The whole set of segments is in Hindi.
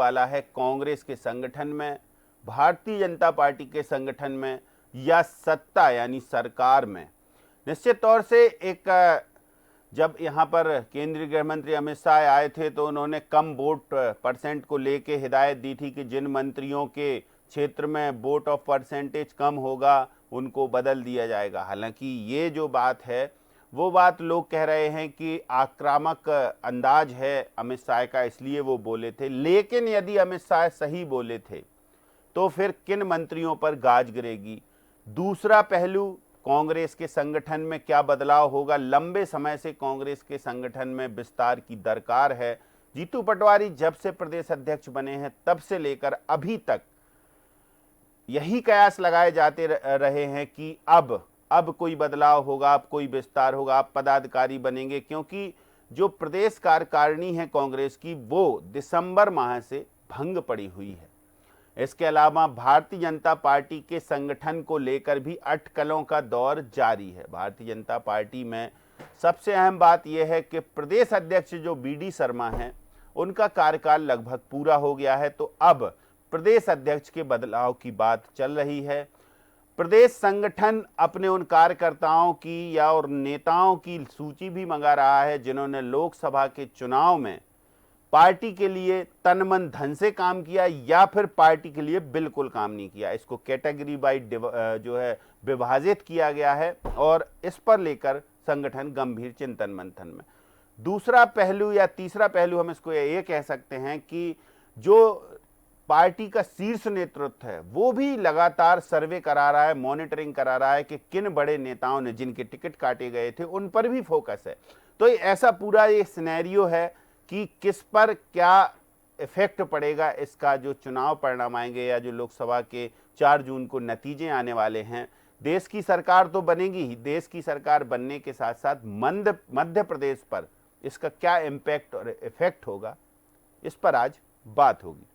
वाला है कांग्रेस के संगठन में, भारतीय जनता पार्टी के संगठन में, या सत्ता यानी सरकार में। निश्चित तौर से जब यहाँ पर केंद्रीय गृह मंत्री अमित शाह आए थे तो उन्होंने कम वोट परसेंट को लेके हिदायत दी थी कि जिन मंत्रियों के क्षेत्र में वोट ऑफ परसेंटेज कम होगा उनको बदल दिया जाएगा। हालांकि ये जो बात है वो बात लोग कह रहे हैं कि आक्रामक अंदाज है अमित शाह का, इसलिए वो बोले थे। लेकिन यदि अमित शाह सही बोले थे तो फिर किन मंत्रियों पर गाज गिरेगी? दूसरा पहलू, कांग्रेस के संगठन में क्या बदलाव होगा? लंबे समय से कांग्रेस के संगठन में विस्तार की दरकार है। जीतू पटवारी जब से प्रदेश अध्यक्ष बने हैं तब से लेकर अभी तक यही कयास लगाए जाते रहे हैं कि अब कोई बदलाव होगा, अब कोई विस्तार होगा, अब पदाधिकारी बनेंगे, क्योंकि जो प्रदेश कार्यकारिणी है कांग्रेस की वो दिसंबर माह से भंग पड़ी हुई है। इसके अलावा भारतीय जनता पार्टी के संगठन को लेकर भी अटकलों का दौर जारी है। भारतीय जनता पार्टी में सबसे अहम बात यह है कि प्रदेश अध्यक्ष जो बीडी शर्मा हैं उनका कार्यकाल लगभग पूरा हो गया है, तो अब प्रदेश अध्यक्ष के बदलाव की बात चल रही है। प्रदेश संगठन अपने उन कार्यकर्ताओं की या और नेताओं की सूची भी मंगा रहा है जिन्होंने लोकसभा के चुनाव में पार्टी के लिए तन मन धन से काम किया या फिर पार्टी के लिए बिल्कुल काम नहीं किया। इसको कैटेगरी बाय जो है विभाजित किया गया है और इस पर लेकर संगठन गंभीर चिंतन मंथन में। दूसरा पहलू या तीसरा पहलू हम इसको ये कह सकते हैं कि जो पार्टी का शीर्ष नेतृत्व है वो भी लगातार सर्वे करा रहा है, मॉनिटरिंग करा रहा है कि किन बड़े नेताओं ने जिनके टिकट काटे गए थे उन पर भी फोकस है। तो ऐसा पूरा ये सिनेरियो है कि किस पर क्या इफेक्ट पड़ेगा इसका, जो चुनाव परिणाम आएंगे या जो लोकसभा के 4 जून को नतीजे आने वाले हैं। देश की सरकार तो बनेगी ही, देश की सरकार बनने के साथ साथ मध्य प्रदेश पर इसका क्या इम्पैक्ट और इफेक्ट होगा, इस पर आज बात होगी।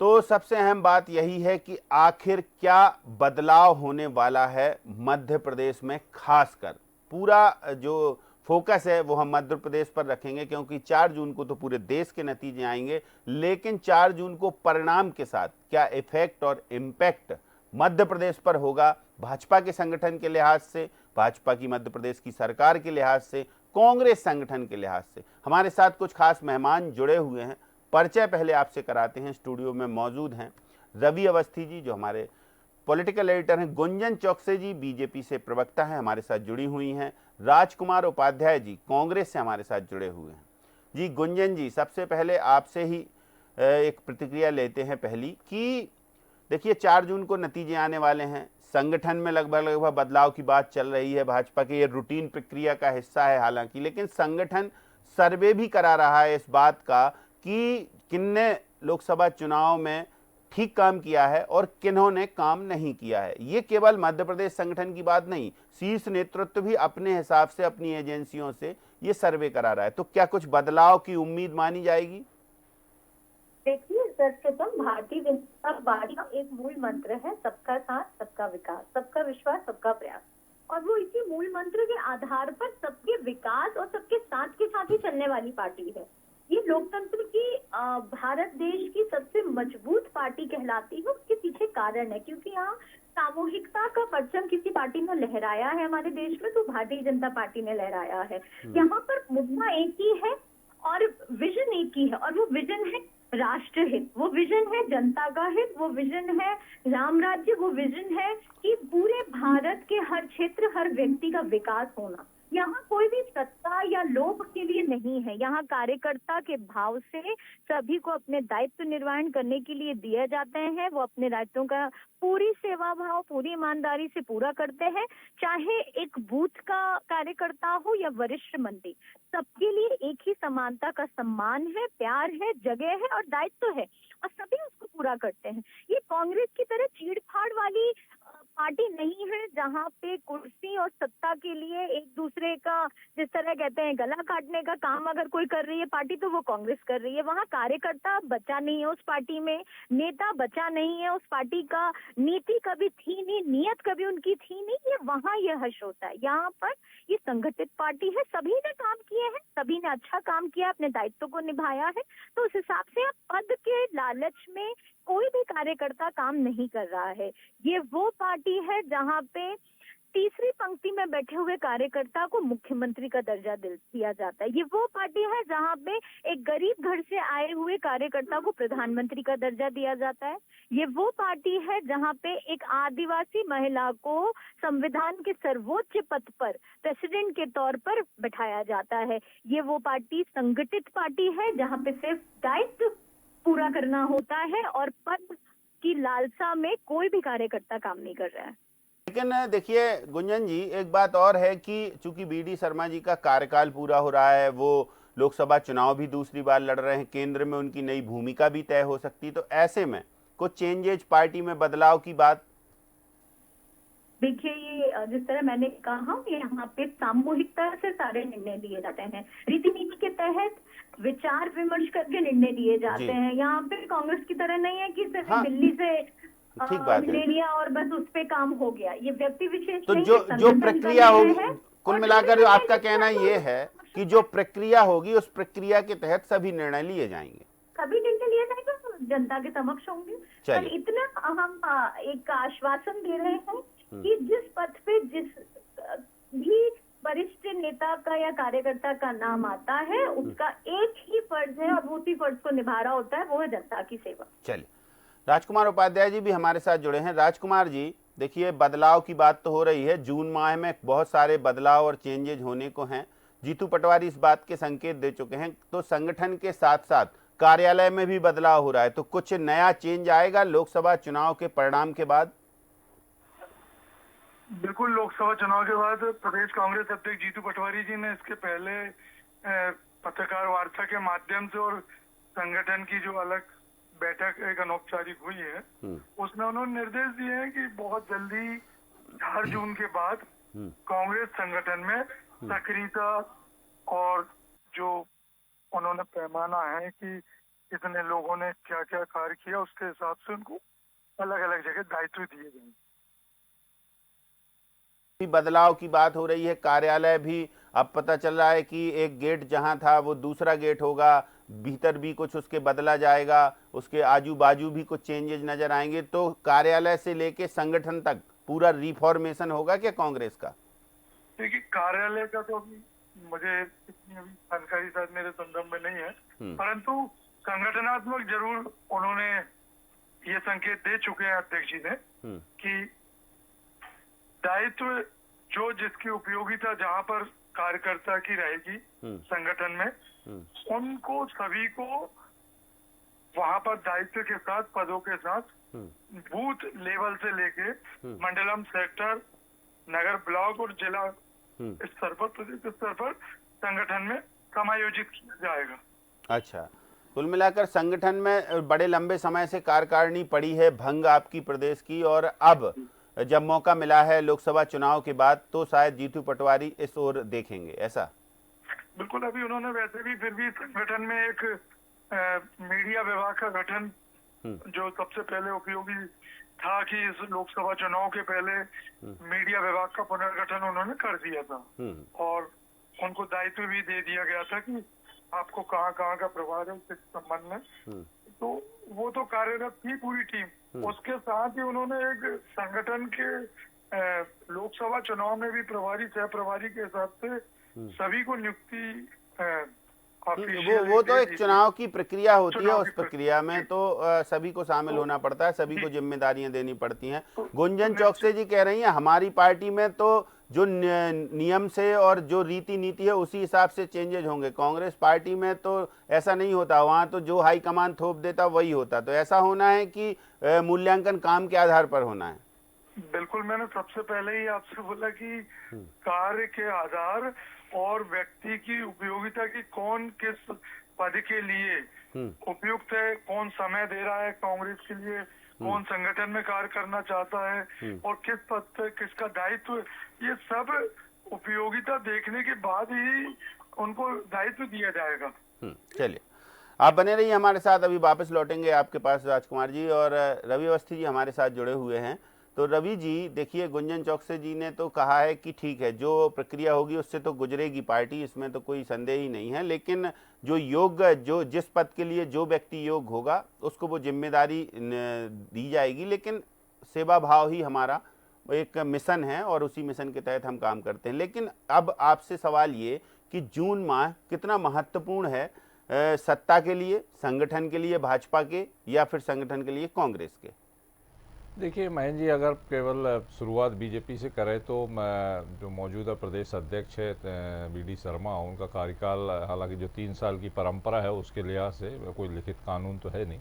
तो सबसे अहम बात यही है कि आखिर क्या बदलाव होने वाला है मध्य प्रदेश में। खासकर पूरा जो फोकस है वो हम मध्य प्रदेश पर रखेंगे, क्योंकि 4 जून को तो पूरे देश के नतीजे आएंगे, लेकिन 4 जून को परिणाम के साथ क्या इफेक्ट और इम्पैक्ट मध्य प्रदेश पर होगा, भाजपा के संगठन के लिहाज से, भाजपा की मध्य प्रदेश की सरकार के लिहाज से, कांग्रेस संगठन के लिहाज से। हमारे साथ कुछ खास मेहमान जुड़े हुए हैं, परिचय पहले आपसे कराते हैं। स्टूडियो में मौजूद हैं रवि अवस्थी जी जो हमारे पॉलिटिकल एडिटर हैं, गुंजन चौकसे जी बीजेपी से प्रवक्ता हैं हमारे साथ जुड़ी हुई हैं, राजकुमार उपाध्याय जी कांग्रेस से हमारे साथ जुड़े हुए हैं। जी गुंजन जी, सबसे पहले आपसे ही एक प्रतिक्रिया लेते हैं पहली कि देखिए 4 जून को नतीजे आने वाले हैं, संगठन में लगभग बदलाव की बात चल रही है, भाजपा के ये रूटीन प्रक्रिया का हिस्सा है हालांकि, लेकिन संगठन सर्वे भी करा रहा है इस बात का कि किन्ने लोकसभा चुनाव में ठीक काम किया है और किन्होंने काम नहीं किया है। ये केवल मध्य प्रदेश संगठन की बात नहीं, शीर्ष नेतृत्व भी अपने हिसाब से अपनी एजेंसियों से ये सर्वे करा रहा है। तो क्या कुछ बदलाव की उम्मीद मानी जाएगी? देखिए, सर्वप्रथम भारतीय जनता पार्टी का एक मूल मंत्र है सबका साथ सबका विकास, सबका विश्वास सबका प्रयास, और वो इसी मूल मंत्र के आधार पर सबके विकास और सबके साथ ही चलने वाली पार्टी है। ये लोकतंत्र की भारत देश की सबसे मजबूत पार्टी कहलाती है। उसके पीछे कारण है क्योंकि यहाँ सामूहिकता का परचम किसी पार्टी ने लहराया है हमारे देश में, तो भारतीय जनता पार्टी ने लहराया है। यहाँ पर मुद्दा एक ही है और विजन एक ही है, और वो विजन है राष्ट्र हित, वो विजन है जनता का हित, वो विजन है राम राज्य, वो विजन है कि पूरे भारत के हर क्षेत्र हर व्यक्ति का विकास होना। यहाँ कोई भी सत्ता या लोभ के लिए नहीं है, यहाँ कार्यकर्ता के भाव से सभी को अपने दायित्व निर्वहन करने के लिए दिए जाते हैं। वो अपने दायित्वों का पूरी सेवा भाव पूरी ईमानदारी से पूरा करते हैं, चाहे एक बूथ का कार्यकर्ता हो या वरिष्ठ मंत्री, सबके लिए एक ही समानता का सम्मान है, प्यार है, जगह है और दायित्व है, और सभी उसको पूरा करते हैं। ये कांग्रेस की तरह चीड़ फाड़ वाली पार्टी नहीं है जहाँ पे कुर्सी और सत्ता के लिए एक दूसरे का, जिस तरह कहते हैं, गला काटने का काम अगर कोई कर रही है पार्टी तो वो कांग्रेस कर रही है। वहाँ कार्यकर्ता बचा नहीं है उस पार्टी में, नेता बचा नहीं है उस पार्टी का, नीति कभी थी नहीं, नियत कभी उनकी थी नहीं। ये वहाँ ये हश होता है। यहाँ पर ये संगठित पार्टी है, सभी ने काम किए हैं, सभी ने अच्छा काम किया, अपने दायित्व को निभाया है। तो उस हिसाब से अब पद के लालच में कोई भी कार्यकर्ता काम नहीं कर रहा है। ये वो पार्टी है जहाँ पे तीसरी पंक्ति में बैठे हुए कार्यकर्ता को मुख्यमंत्री का दर्जा दिया जाता है। ये वो पार्टी है जहाँ पे एक गरीब घर से आए हुए कार्यकर्ता को प्रधानमंत्री का दर्जा दिया जाता है। ये वो पार्टी है जहाँ पे एक आदिवासी महिला को संविधान के सर्वोच्च पद पर प्रेसिडेंट के तौर पर बैठाया जाता है। ये वो पार्टी संगठित पार्टी है जहाँ पे सिर्फ दायित्व पूरा करना होता है और पद की लालसा में कोई भी कार्यकर्ता काम नहीं कर रहा है। लेकिन देखिए गुंजन जी, एक बात और है कि चूंकि बीडी शर्मा जी का कार्यकाल पूरा हो रहा है, वो लोकसभा चुनाव भी दूसरी बार लड़ रहे हैं, केंद्र में उनकी नई भूमिका भी तय हो सकती, तो ऐसे में कुछ चेंजेज, पार्टी में बदलाव की बात। देखिए, ये जिस तरह मैंने कहा, यहाँ पे सामूहिकता से सारे निर्णय लिए जाते हैं, रीति नीति के तहत विचार विमर्श करके निर्णय लिए जाते हैं। यहाँ पे कांग्रेस की तरह नहीं है कि सिर्फ दिल्ली से ठीक बात है, ले लिया और बस उस पे काम हो गया। ये व्यक्ति विशेष तो नहीं, जो प्रक्रिया होगी, कुल मिलाकर आपका कहना ये है है कि जो प्रक्रिया होगी उस प्रक्रिया के तहत सभी निर्णय लिए जाएंगे, सभी निर्णय लिए जाएंगे, तो जनता के समक्ष होंगे। पर इतना हम एक आश्वासन दे रहे हैं कि जिस पद पे जिस भी वरिष्ठ नेता का या कार्यकर्ता का नाम आता है, उसका एक ही फर्ज है और वो उसी फर्ज को निभा रहा होता है, वो है जनता की सेवा। चलिए, राजकुमार उपाध्याय जी भी हमारे साथ जुड़े हैं। राजकुमार जी, देखिए बदलाव की बात तो हो रही है, जून माह में बहुत सारे बदलाव और चेंजेज होने को हैं। जीतू पटवारी इस बात के संकेत दे चुके हैं, तो संगठन के साथ साथ कार्यालय में भी बदलाव हो रहा है, तो कुछ नया चेंज आएगा लोकसभा चुनाव के परिणाम के बाद? बिल्कुल, लोकसभा चुनाव के बाद प्रदेश कांग्रेस अध्यक्ष जीतू पटवारी जी ने इसके पहले पत्रकार वार्ता के माध्यम से और संगठन की जो अलग बैठक एक अनौपचारिक हुई है, उसमें उन्होंने निर्देश दिए हैं कि बहुत जल्दी 4 जून के बाद कांग्रेस संगठन में सक्रियता और जो उन्होंने पैमाना है कि कितने लोगों ने क्या क्या कार्य किया, उसके हिसाब से उनको अलग अलग जगह दायित्व दिए गए। बदलाव की बात हो रही है, कार्यालय भी अब पता चल रहा है कि एक गेट जहां था वो दूसरा गेट होगा, भीतर भी कुछ उसके बदला जाएगा, उसके आजू बाजू भी कुछ चेंजेस नजर आएंगे। तो कार्यालय से लेके संगठन तक पूरा रिफॉर्मेशन होगा क्या कांग्रेस का? देखिए, कार्यालय का तो अभी मुझे इतनी अभी जानकारी शायद मेरे संदर्भ में नहीं है, परंतु संगठनात्मक जरूर उन्होंने ये संकेत दे चुके हैं अध्यक्ष जी ने कि दायित्व जो जिसकी उपयोगिता जहां पर कार्यकर्ता की रहेगी संगठन में, उनको सभी को वहां पर दायित्व के साथ, पदों के साथ बूथ लेवल से लेके मंडलम, सेक्टर, नगर, ब्लॉक और जिला स्तर पर, प्रदेश स्तर पर संगठन में समायोजित किया जाएगा। अच्छा, कुल मिलाकर संगठन में बड़े लंबे समय से कार्यकारिणी पड़ी है भंग आपकी प्रदेश की, और अब जब मौका मिला है लोकसभा चुनाव के बाद, तो शायद जीतू पटवारी इस ओर देखेंगे, ऐसा? बिल्कुल, अभी उन्होंने वैसे भी फिर भी संगठन में एक मीडिया विभाग का गठन जो सबसे पहले उपयोगी था कि इस लोकसभा चुनाव के पहले मीडिया विभाग का पुनर्गठन उन्होंने कर दिया था और उनको दायित्व भी दे दिया गया था कि आपको कहाँ कहाँ का प्रभाव है इस संबंध में। तो वो तो कार्यरत थी पूरी टीम। उसके साथ ही उन्होंने एक संगठन के लोकसभा चुनाव में भी प्रभारी, सह प्रभारी के हिसाब से सभी को नियुक्ति वो तो एक चुनाव की प्रक्रिया होती है, उस प्रक्रिया में तो सभी को शामिल होना पड़ता है, सभी को जिम्मेदारियां देनी पड़ती हैं। गुंजन चौकसे जी कह रही हैं हमारी पार्टी में तो जो नियम से और जो रीति नीति है उसी हिसाब से चेंजेज होंगे, कांग्रेस पार्टी में तो ऐसा नहीं होता, वहां तो जो हाईकमान थोप देता वही होता। तो ऐसा होना है कि मूल्यांकन काम के आधार पर होना है? बिल्कुल, मैंने सबसे पहले ही आपसे बोला कि कार्य के आधार और व्यक्ति की उपयोगिता की, कौन किस पद के लिए उपयुक्त है, कौन समय दे रहा है कांग्रेस के लिए, कौन संगठन में कार्य करना चाहता है और किस पद पे किसका दायित्व, ये सब उपयोगिता देखने के बाद ही उनको दायित्व दिया जाएगा। चलिए, आप बने रहिए हमारे साथ, अभी वापस लौटेंगे आपके पास राजकुमार जी, और रवि अवस्थी जी हमारे साथ जुड़े हुए हैं। तो रवि जी देखिए, गुंजन चौकसे जी ने तो कहा है कि ठीक है, जो प्रक्रिया होगी उससे तो गुजरेगी पार्टी, इसमें तो कोई संदेह ही नहीं है, लेकिन जो योग्य, जो जिस पद के लिए जो व्यक्ति योग्य होगा उसको वो जिम्मेदारी दी जाएगी, लेकिन सेवा भाव ही हमारा एक मिशन है और उसी मिशन के तहत हम काम करते हैं। लेकिन अब आपसे सवाल ये कि जून माह कितना महत्वपूर्ण है सत्ता के लिए, संगठन के लिए भाजपा के, या फिर संगठन के लिए कांग्रेस के? देखिए महेंद्र जी, अगर केवल शुरुआत बीजेपी से करें तो जो मौजूदा प्रदेश अध्यक्ष है बीडी शर्मा, उनका कार्यकाल हालांकि जो 3 साल की परंपरा है उसके लिहाज से कोई लिखित कानून तो है नहीं,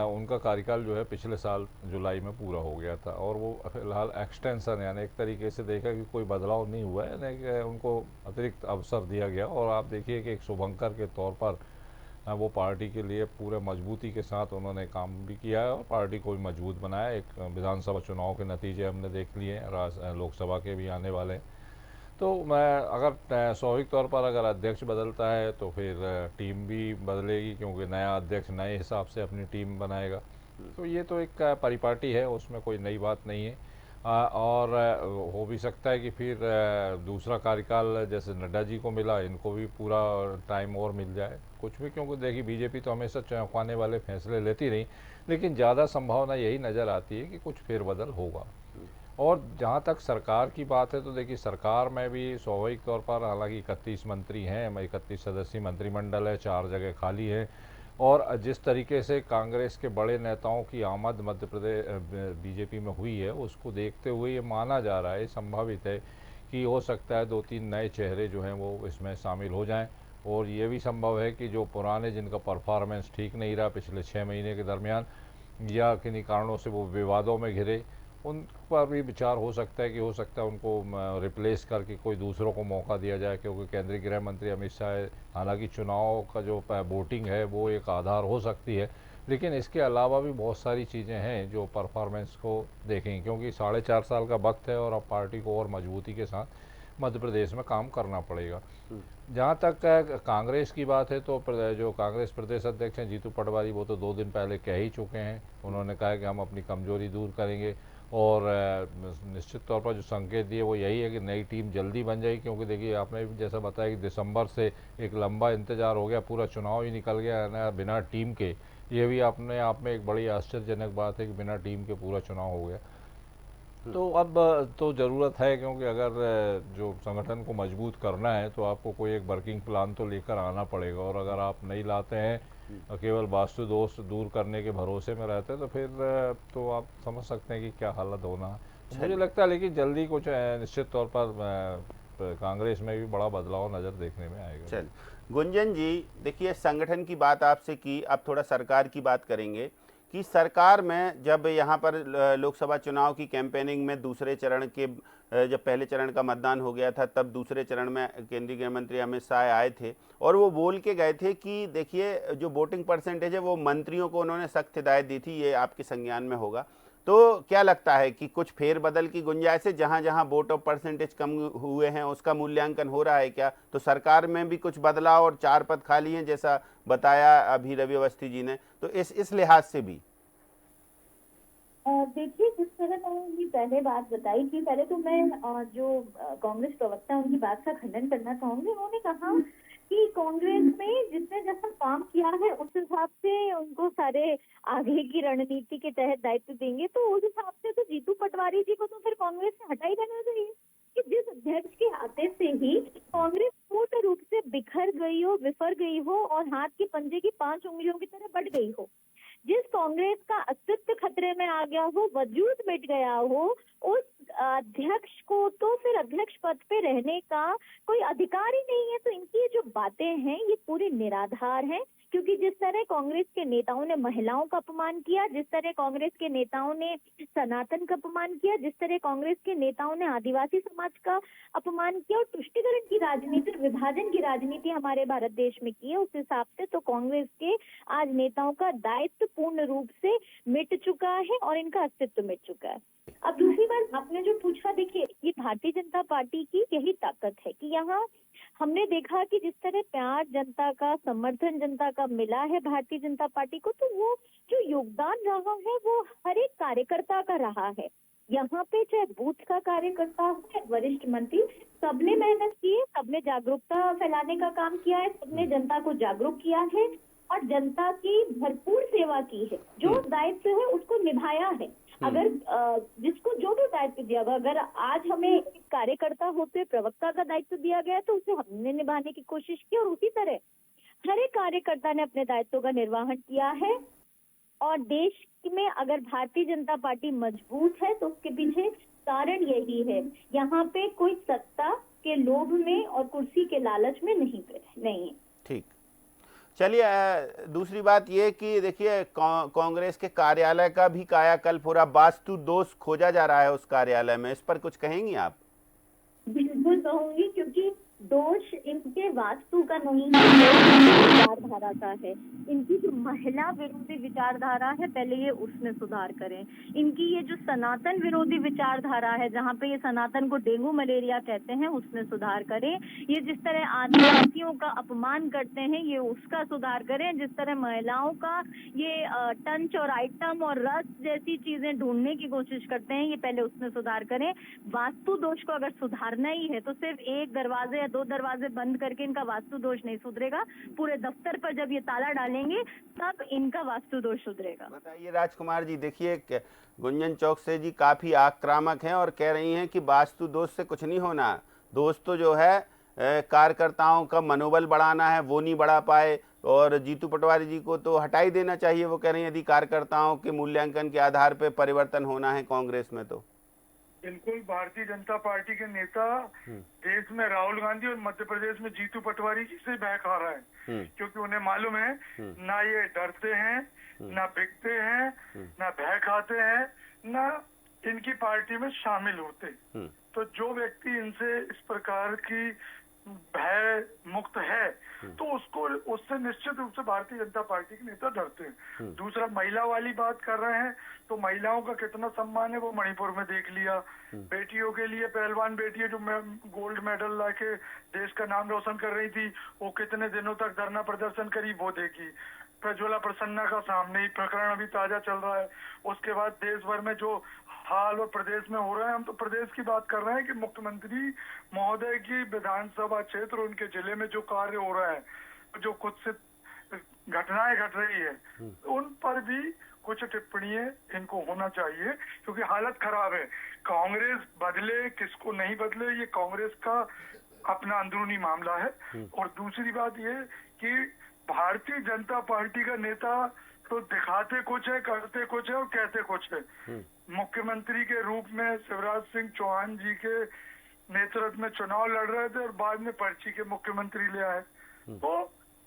उनका कार्यकाल जो है पिछले साल जुलाई में पूरा हो गया था और वो फिलहाल एक्सटेंशन यानी एक तरीके से देखा कि कोई बदलाव नहीं हुआ है, यानी कि उनको अतिरिक्त अवसर दिया गया। और आप देखिए कि एक शुभंकर के तौर पर वो पार्टी के लिए पूरे मजबूती के साथ उन्होंने काम भी किया है और पार्टी को भी मजबूत बनाया। एक विधानसभा चुनाव के नतीजे हमने देख लिए, लोकसभा के भी आने वाले। तो मैं अगर स्वाभाविक तौर पर अगर अध्यक्ष बदलता है तो फिर टीम भी बदलेगी, क्योंकि नया अध्यक्ष नए हिसाब से अपनी टीम बनाएगा। तो ये तो एक परिपाटी है, उसमें कोई नई बात नहीं है। और हो भी सकता है कि फिर दूसरा कार्यकाल जैसे नड्डा जी को मिला, इनको भी पूरा टाइम और मिल जाए कुछ भी, क्योंकि देखिए बीजेपी तो हमेशा चौंकाने वाले फैसले लेती रही, लेकिन ज़्यादा संभावना यही नज़र आती है कि कुछ फेरबदल होगा। और जहाँ तक सरकार की बात है तो देखिए सरकार में भी स्वाभाविक तौर पर हालांकि 31 मंत्री हैं, 31 सदस्यीय मंत्रिमंडल है, 4 जगह खाली है, और जिस तरीके से कांग्रेस के बड़े नेताओं की आमद मध्य प्रदेश बीजेपी में हुई है, उसको देखते हुए ये माना जा रहा है, संभावित है कि हो सकता है 2-3 नए चेहरे जो हैं वो इसमें शामिल हो जाएं। और ये भी संभव है कि जो पुराने जिनका परफॉर्मेंस ठीक नहीं रहा पिछले 6 महीने के दरमियान, या किन्हीं कारणों से वो विवादों में घिरे, उन पर भी विचार हो सकता है कि हो सकता है उनको रिप्लेस करके कोई दूसरों को मौका दिया जाए, क्योंकि केंद्रीय गृह मंत्री अमित शाह, हालांकि चुनाव का जो वोटिंग है वो एक आधार हो सकती है, लेकिन इसके अलावा भी बहुत सारी चीज़ें हैं जो परफॉर्मेंस को देखेंगे, क्योंकि 4.5 साल का वक्त है और अब पार्टी को और मजबूती के साथ मध्य प्रदेश में काम करना पड़ेगा। जहाँ तक कांग्रेस की बात है तो जो कांग्रेस प्रदेश अध्यक्ष हैं जीतू पटवारी, वो तो 2 दिन पहले कह ही चुके हैं। उन्होंने कहा है कि हम अपनी कमजोरी दूर करेंगे, और निश्चित तौर पर जो संकेत दिए वो यही है कि नई टीम जल्दी बन जाएगी, क्योंकि देखिए आपने भी जैसा बताया कि दिसंबर से एक लंबा इंतजार हो गया, पूरा चुनाव ही निकल गया है ना बिना टीम के। ये भी अपने आप में एक बड़ी आश्चर्यजनक बात है कि बिना टीम के पूरा चुनाव हो गया। तो अब तो ज़रूरत है, क्योंकि अगर जो संगठन को मजबूत करना है तो आपको कोई एक वर्किंग प्लान तो लेकर आना पड़ेगा, और अगर आप नहीं लाते हैं केवल वास्तु दोष दूर करने के भरोसे में रहते हैं तो फिर तो आप समझ सकते हैं कि क्या हालत होना है। मुझे लगता है लेकिन जल्दी कुछ निश्चित तौर पर कांग्रेस में भी बड़ा बदलाव नज़र देखने में आएगा। चल गुंजन जी, देखिए संगठन की बात आपसे की, अब थोड़ा सरकार की बात करेंगे कि सरकार में जब यहाँ पर लोकसभा चुनाव की कैंपेनिंग में दूसरे चरण के, जब पहले चरण का मतदान हो गया था तब दूसरे चरण में केंद्रीय गृह मंत्री अमित शाह आए थे और वो बोल के गए थे कि देखिए जो वोटिंग परसेंटेज है वो मंत्रियों को उन्होंने सख्त हिदायत दी थी, ये आपके संज्ञान में होगा। तो क्या लगता है कि कुछ फेरबदल की गुंजाइश है, जहां जहां वोट ऑफ परसेंटेज कम हुए हैं उसका मूल्यांकन हो रहा है क्या? तो सरकार में भी कुछ बदलाव और 4 पद खाली हैं जैसा बताया अभी रवि अवस्थी जी ने, तो इस लिहाज से भी देखिए, जिस तरह मैंने पहले बात बताई कि पहले तो मैं जो कांग्रेस प्रवक्ता उनकी बात का खंडन करना चाहूंगी। उन्होंने कहा कि कांग्रेस में जिसने जैसा काम किया है उस हिसाब से उनको सारे आगे की रणनीति के तहत दायित्व देंगे, तो उस हिसाब से तो जीतू पटवारी जी को तो फिर कांग्रेस से हटा ही देना चाहिए कि जिस अध्यक्ष के आते से ही कांग्रेस पूर्ण रूप से बिखर गई हो, विफर गई हो और हाथ के पंजे की 5 उंगलियों की तरह बढ़ गई हो, जिस कांग्रेस का अस्तित्व खतरे में आ गया हो, वजूद मिट गया हो, उस अध्यक्ष को तो फिर अध्यक्ष पद पे रहने का कोई अधिकार ही नहीं है। तो इनकी ये जो बातें हैं ये पूरी निराधार हैं, क्योंकि जिस तरह कांग्रेस के नेताओं ने महिलाओं का अपमान किया, जिस तरह कांग्रेस के नेताओं ने सनातन का अपमान किया, जिस तरह कांग्रेस के नेताओं ने आदिवासी समाज का अपमान किया और तुष्टीकरण की राजनीति, विभाजन की राजनीति हमारे भारत देश में की है, उस हिसाब से तो कांग्रेस के आज नेताओं का दायित्व पूर्ण रूप से मिट चुका है और इनका अस्तित्व मिट चुका है। अब दूसरी बात आपने जो पूछा, देखिए ये भारतीय जनता पार्टी की यही ताकत है कि यहाँ हमने देखा कि जिस तरह प्यार जनता का, समर्थन जनता का मिला है भारतीय जनता पार्टी को, तो वो जो योगदान रहा है वो हर एक कार्यकर्ता का रहा है। यहाँ पे चाहे बूथ का कार्यकर्ता हो या वरिष्ठ मंत्री, सबने मेहनत की है, सबने जागरूकता फैलाने का काम किया है, सबने जनता को जागरूक किया है और जनता की भरपूर सेवा की है। जो दायित्व है उसको निभाया है। अगर जिसको जो भी दायित्व दिया गया, अगर आज हमें एक कार्यकर्ता होते प्रवक्ता का दायित्व दिया गया तो उसे हमने निभाने की कोशिश की और उसी तरह हर एक कार्यकर्ता ने अपने दायित्व का निर्वहन किया है। और देश में अगर भारतीय जनता पार्टी मजबूत है तो उसके पीछे कारण यही है, यहाँ पे कोई सत्ता के लोभ में और कुर्सी के लालच में नहीं है। ठीक, चलिए दूसरी बात ये कि देखिए कांग्रेस के कार्यालय का भी कायाकल्प हो रहा, वास्तु दोष खोजा जा रहा है उस कार्यालय में, इस पर कुछ कहेंगी आप? बिल्कुल कहूंगी, क्योंकि दोष इनके वास्तु का नहीं है, विचारधारा का है। इनकी जो महिला विरोधी विचारधारा है पहले ये उसमें सुधार करें। इनकी ये जो सनातन विरोधी विचारधारा है, जहाँ पे ये सनातन को डेंगू मलेरिया कहते हैं, उसमें सुधार करें। ये जिस तरह आदिवासियों का अपमान करते हैं ये उसका सुधार करें। जिस तरह महिलाओं का ये टंच और आइटम और रस जैसी चीजें ढूंढने की कोशिश करते हैं, ये पहले उसमें सुधार करें। वास्तु दोष को अगर सुधारना ही है तो सिर्फ एक दरवाजे 2 दरवाजे बंद करके इनका वास्तु दोष नहीं सुधरेगा। पूरे दफ्तर पर जब ये ताला डालेंगे तब इनका वास्तु दोष सुधरेगा। बताइए राजकुमार जी, देखिए गुंजन चौक से जी काफी आक्रामक हैं और कह रही हैं कि वास्तु दोष से कुछ नहीं होना, दोष तो जो है कार्यकर्ताओं का मनोबल बढ़ाना है, वो नहीं बढ़ा पाए और जीतू पटवारी जी को तो हटा ही देना चाहिए। वो कह रही हैं यदि कार्यकर्ताओं के मूल्यांकन के आधार पर परिवर्तन होना है कांग्रेस में तो। बिल्कुल, भारतीय जनता पार्टी के नेता देश में राहुल गांधी और मध्य प्रदेश में जीतू पटवारी जी से बह खा रहा है, क्योंकि उन्हें मालूम है ना ये डरते हैं, ना बिकते हैं, ना भय खाते हैं, ना इनकी पार्टी में शामिल होते। तो जो व्यक्ति इनसे इस प्रकार की भय मुक्त है तो उससे निश्चित रूप से भारतीय जनता पार्टी के नेता डरते हैं। दूसरा, महिला वाली बात कर रहे हैं तो महिलाओं का कितना सम्मान है वो मणिपुर में देख लिया। बेटियों के लिए पहलवान बेटी है जो गोल्ड मेडल लाके देश का नाम रोशन कर रही थी, वो कितने दिनों तक धरना प्रदर्शन करी वो देखी। प्रज्वला प्रसन्ना का सामने ही प्रकरण अभी ताजा चल रहा है। उसके बाद देश भर में जो हाल और प्रदेश में हो रहा है, हम तो प्रदेश की बात कर रहे हैं कि मुख्यमंत्री महोदय की विधानसभा क्षेत्र, उनके जिले में जो कार्य हो रहा है, जो कुछ से घटनाएं घट रही है, उन पर भी कुछ टिप्पणियां इनको होना चाहिए, क्योंकि हालत खराब है। कांग्रेस बदले किसको नहीं बदले ये कांग्रेस का अपना अंदरूनी मामला है। और दूसरी बात ये कि भारतीय जनता पार्टी का नेता तो दिखाते कुछ है, करते कुछ है और कहते कुछ है। मुख्यमंत्री के रूप में शिवराज सिंह चौहान जी के नेतृत्व में चुनाव लड़ रहे थे और बाद में पर्ची के मुख्यमंत्री ले आए। तो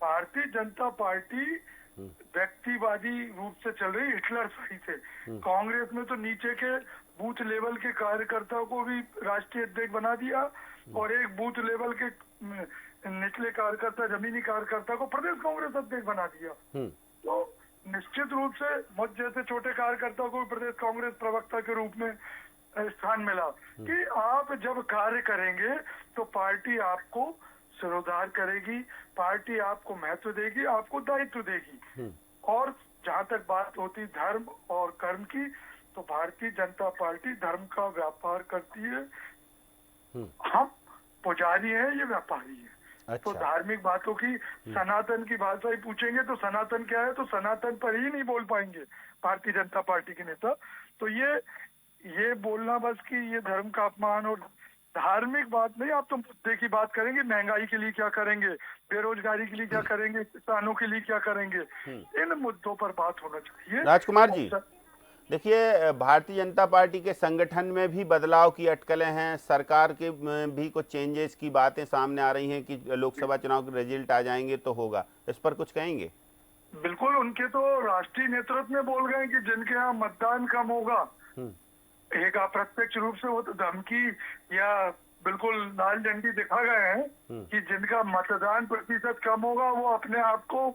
भारतीय जनता पार्टी व्यक्तिवादी रूप से चल रही, हिटलर सही थे। कांग्रेस में तो नीचे के बूथ लेवल के कार्यकर्ताओं को भी राष्ट्रीय अध्यक्ष बना दिया और एक बूथ लेवल के निचले कार्यकर्ता, जमीनी कार्यकर्ता को प्रदेश कांग्रेस अध्यक्ष बना दिया। तो निश्चित रूप से मुझ जैसे छोटे कार्यकर्ता को प्रदेश कांग्रेस प्रवक्ता के रूप में स्थान मिला कि आप जब कार्य करेंगे तो पार्टी आपको सिरोधार करेगी, पार्टी आपको महत्व देगी, आपको दायित्व देगी। और जहां तक बात होती धर्म और कर्म की, तो भारतीय जनता पार्टी धर्म का व्यापार करती है। हम पुजारी हैं, ये व्यापारी है। अच्छा। तो धार्मिक बातों की सनातन की भाषा ही पूछेंगे तो सनातन क्या है, तो सनातन पर ही नहीं बोल पाएंगे भारतीय जनता पार्टी के नेता। तो ये बोलना बस कि ये धर्म का अपमान और धार्मिक बात नहीं, आप तो मुद्दे की बात करेंगे, महंगाई के लिए क्या करेंगे, बेरोजगारी के लिए क्या करेंगे, किसानों के लिए क्या करेंगे, इन मुद्दों पर बात होना चाहिए। राजकुमार जी, देखिए, भारतीय जनता पार्टी के संगठन में भी बदलाव की अटकलें हैं, सरकार के में भी कुछ चेंजेस की बातें सामने आ रही हैं कि लोकसभा चुनाव के रिजल्ट आ जाएंगे तो होगा, इस पर कुछ कहेंगे? बिल्कुल, उनके तो राष्ट्रीय नेतृत्व में बोल गए कि जिनके यहाँ मतदान कम होगा, एक अप्रत्यक्ष रूप से वो तो धमकी या बिल्कुल लाल झंडी दिखा गए हैं कि जिनका मतदान प्रतिशत कम होगा वो अपने आप को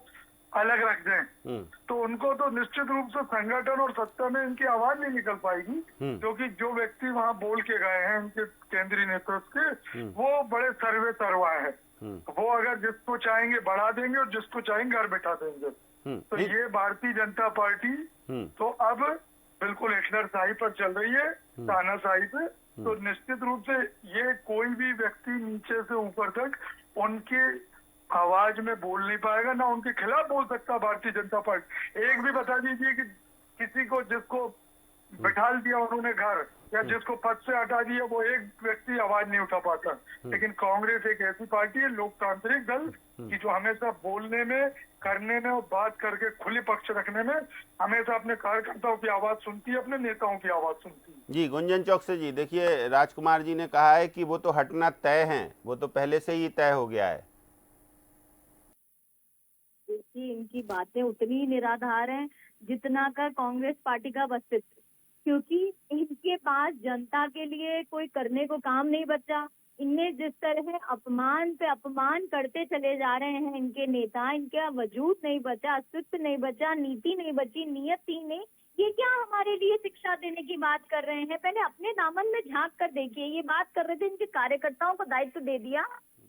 अलग रख दें। तो उनको तो निश्चित रूप से संगठन और सत्ता में इनकी आवाज नहीं निकल पाएगी, क्योंकि जो व्यक्ति वहां बोल के गए हैं उनके केंद्रीय नेतृत्व के, वो बड़े सर्वे सर्वा है। वो अगर जिसको चाहेंगे बढ़ा देंगे और जिसको चाहेंगे घर बैठा देंगे। तो ये भारतीय जनता पार्टी तो अब बिल्कुल हिटलरशाही पर चल रही है, तानाशाही पे। तो निश्चित रूप से ये कोई भी व्यक्ति नीचे से ऊपर तक उनके आवाज में बोल नहीं पाएगा, ना उनके खिलाफ बोल सकता भारतीय जनता पार्टी। एक भी बता दीजिए कि किसी को जिसको बैठा दिया उन्होंने घर या जिसको पद से हटा दिया, वो एक व्यक्ति आवाज नहीं उठा पाता। लेकिन कांग्रेस एक ऐसी पार्टी है, लोकतांत्रिक दल, कि जो हमेशा बोलने में, करने में और बात करके खुले पक्ष रखने में हमेशा अपने कार्यकर्ताओं की आवाज सुनती है, अपने नेताओं की आवाज सुनती है। जी, गुंजन चौकसे जी, देखिए राजकुमार जी ने कहा है कि वो तो हटना तय है, वो तो पहले से ही तय हो गया है। देखिए, इनकी बातें उतनी ही निराधार हैं जितना का कांग्रेस पार्टी का अस्तित्व, क्योंकि इनके पास जनता के लिए कोई करने को काम नहीं बचा। इनने जिस तरह अपमान पे अपमान करते चले जा रहे हैं इनके नेता, इनका वजूद नहीं बचा, अस्तित्व नहीं बचा, नीति नहीं बची, नियति नहीं। ये क्या हमारे लिए शिक्षा देने की बात कर रहे हैं? पहले अपने दामन में झांक कर देखिए। ये बात कर रहे थे इनके कार्यकर्ताओं को दायित्व दे दिया,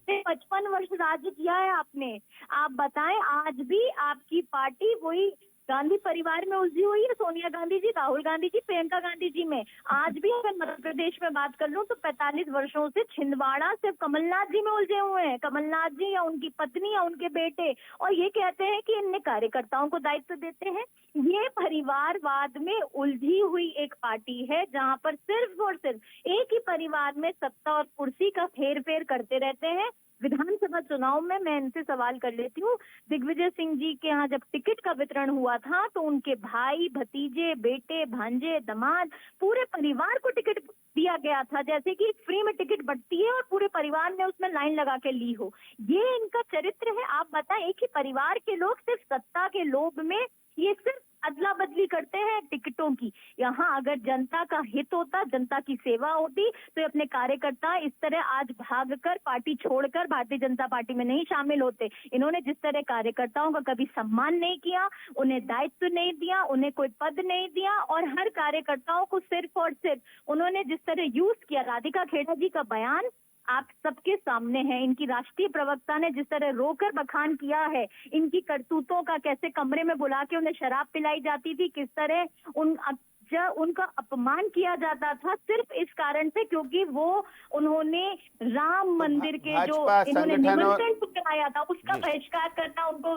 55 वर्ष राज्य किया है आपने। आप बताएं, आज भी आपकी पार्टी वही गांधी परिवार में उलझी हुई है, सोनिया गांधी जी, राहुल गांधी जी, प्रियंका गांधी जी में। आज भी अगर मध्य प्रदेश में बात कर लूं तो 45 वर्षों से छिंदवाड़ा सिर्फ कमलनाथ जी में उलझे हुए हैं, कमलनाथ जी या उनकी पत्नी या उनके बेटे, और ये कहते हैं कि इनने कार्यकर्ताओं को दायित्व देते हैं। ये परिवारवाद में उलझी हुई एक पार्टी है, जहां पर सिर्फ और सिर्फ एक ही परिवार में सत्ता और कुर्सी का फेर फेर करते रहते हैं। विधानसभा चुनाव में मैं इनसे सवाल कर लेती हूँ, दिग्विजय सिंह जी के यहाँ जब टिकट का वितरण हुआ था तो उनके भाई, भतीजे, बेटे, भांजे, दामाद, पूरे परिवार को टिकट दिया गया था, जैसे कि फ्री में टिकट बंटती है और पूरे परिवार ने उसमें लाइन लगा के ली हो। ये इनका चरित्र है। आप बताएं, एक ही परिवार के लोग सिर्फ सत्ता के लोभ में ये सिर्फ अदला बदली करते हैं टिकटों की। यहाँ अगर जनता का हित होता, जनता की सेवा होती, तो अपने कार्यकर्ता इस तरह आज भागकर पार्टी छोड़कर भारतीय जनता पार्टी में नहीं शामिल होते। इन्होंने जिस तरह कार्यकर्ताओं का कभी सम्मान नहीं किया, उन्हें दायित्व नहीं दिया, उन्हें कोई पद नहीं दिया, और हर कार्यकर्ताओं को सिर्फ और सिर्फ उन्होंने जिस तरह यूज किया। राधिका खेड़ा जी का बयान आप सबके सामने है, इनकी राष्ट्रीय प्रवक्ता ने जिस तरह रोकर बखान किया है इनकी करतूतों का, कैसे कमरे में बुला के उन्हें शराब पिलाई जाती थी, किस तरह उनका अपमान किया जाता था सिर्फ इस कारण से क्योंकि वो उन्होंने राम मंदिर के जो इन्होंने निमंत्रण कराया था उसका बहिष्कार करना उनको।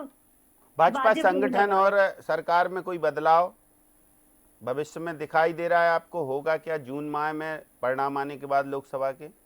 भाजपा संगठन और सरकार में कोई बदलाव भविष्य में दिखाई दे रहा है आपको? होगा क्या जून माह में परिणाम आने के बाद लोकसभा के?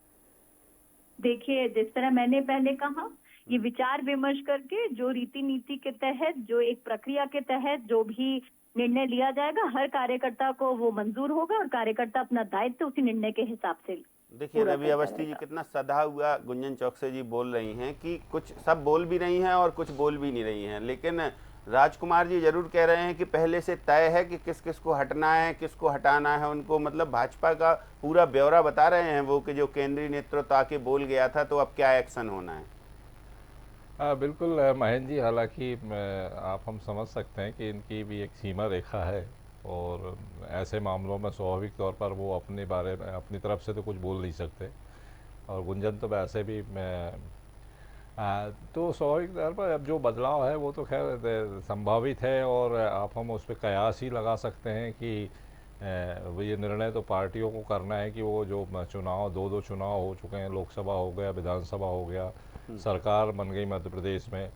देखिए, जिस तरह मैंने पहले कहा, ये विचार विमर्श करके जो रीति नीति के तहत, जो एक प्रक्रिया के तहत जो भी निर्णय लिया जाएगा, हर कार्यकर्ता को वो मंजूर होगा और कार्यकर्ता अपना दायित्व उसी निर्णय के हिसाब से। देखिए, रवि अवस्थी जी कितना सधा हुआ गुंजन चौकसे जी बोल रही हैं कि कुछ सब बोल भी रही हैं और कुछ बोल भी नहीं रही हैं, लेकिन राजकुमार जी जरूर कह रहे हैं कि पहले से तय है कि किस किस को हटना है, किसको हटाना है। उनको मतलब भाजपा का पूरा ब्यौरा बता रहे हैं वो, कि जो केंद्रीय नेतृत्व आके बोल गया था तो अब क्या एक्शन होना है। बिल्कुल महेंद्र जी, हालांकि आप हम समझ सकते हैं कि इनकी भी एक सीमा रेखा है और ऐसे मामलों में स्वाभाविक तौर पर वो अपने बारे में अपनी तरफ से तो कुछ बोल नहीं सकते, और गुंजन तो वैसे भी तो स्वाभाविक तौर पर अब जो बदलाव है वो तो खैर संभावित है, और आप हम उस पर कयास ही लगा सकते हैं कि ये निर्णय तो पार्टियों को करना है कि वो जो चुनाव, दो चुनाव हो चुके हैं, लोकसभा हो गया, विधानसभा हो गया, सरकार बन गई मध्य प्रदेश में,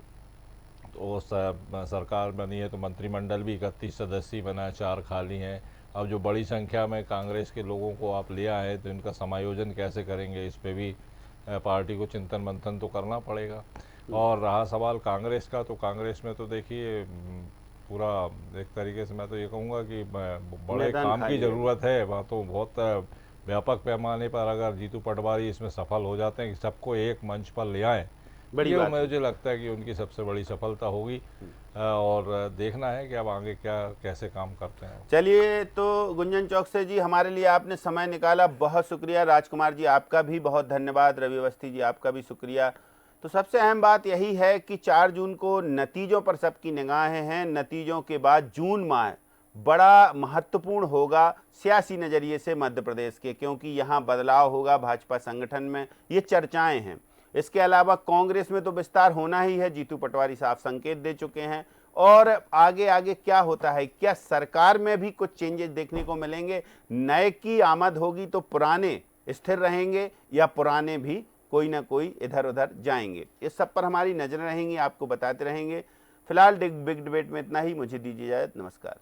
तो सरकार बनी है तो मंत्रिमंडल भी 31 सदस्यीय बना है, 4 खाली हैं। अब जो बड़ी संख्या में कांग्रेस के लोगों को आप ले आए तो इनका समायोजन कैसे करेंगे, इस पे भी पार्टी को चिंतन मंथन तो करना पड़ेगा। और रहा सवाल कांग्रेस का, तो कांग्रेस में तो देखिए पूरा एक तरीके से मैं तो ये कहूँगा कि बड़े मैदान काम खाली की है। ज़रूरत है। वहाँ तो बहुत व्यापक पैमाने पर अगर जीतू पटवारी इसमें सफल हो जाते हैं कि सबको एक मंच पर ले आएँ, बड़ी ये बात है। मुझे लगता है कि उनकी सबसे बड़ी सफलता होगी। और देखना है कि अब आगे क्या कैसे काम करते हैं। चलिए, तो गुंजन चौकसे जी, हमारे लिए आपने समय निकाला, बहुत शुक्रिया। राजकुमार जी आपका भी बहुत धन्यवाद। रवि अवस्थी जी आपका भी शुक्रिया। तो सबसे अहम बात यही है कि 4 जून को नतीजों पर सबकी निगाहें हैं। नतीजों के बाद जून माह बड़ा महत्वपूर्ण होगा सियासी नज़रिए से मध्य प्रदेश के, क्योंकि यहाँ बदलाव होगा भाजपा संगठन में, ये चर्चाएं हैं। इसके अलावा कांग्रेस में तो विस्तार होना ही है, जीतू पटवारी साफ संकेत दे चुके हैं। और आगे आगे क्या होता है, क्या सरकार में भी कुछ चेंजेस देखने को मिलेंगे, नए की आमद होगी तो पुराने स्थिर रहेंगे या पुराने भी कोई ना कोई इधर उधर जाएंगे, इस सब पर हमारी नजर रहेंगी, आपको बताते रहेंगे। फिलहाल बिग डिबेट में इतना ही, मुझे दीजिए इजाजत, नमस्कार।